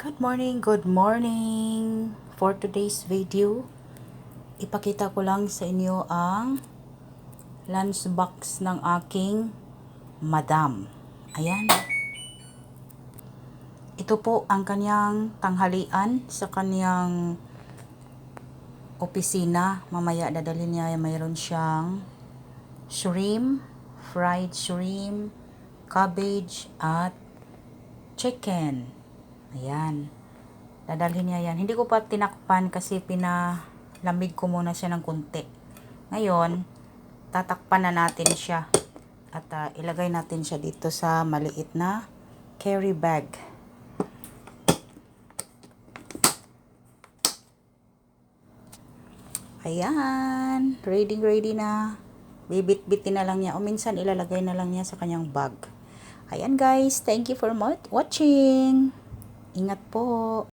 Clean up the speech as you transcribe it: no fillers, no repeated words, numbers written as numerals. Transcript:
Good morning! For today's video, ipakita ko lang sa inyo ang lunchbox ng aking madam. Ayan. Ito po ang kanyang tanghalian sa kanyang opisina. Mamaya dadalhin niya, mayroon siyang shrimp, fried shrimp, cabbage, at chicken. Ayan. Dadalhin niya yan. Hindi ko pa tinakpan kasi pinalamig ko muna siya ng kunti. Ngayon, tatakpan na natin siya. At ilagay natin siya dito sa maliit na carry bag. Ayan. Ready na. Bibit-bitin na lang niya. O minsan ilalagay na lang niya sa kanyang bag. Ayan guys. Thank you for watching. Ingat po.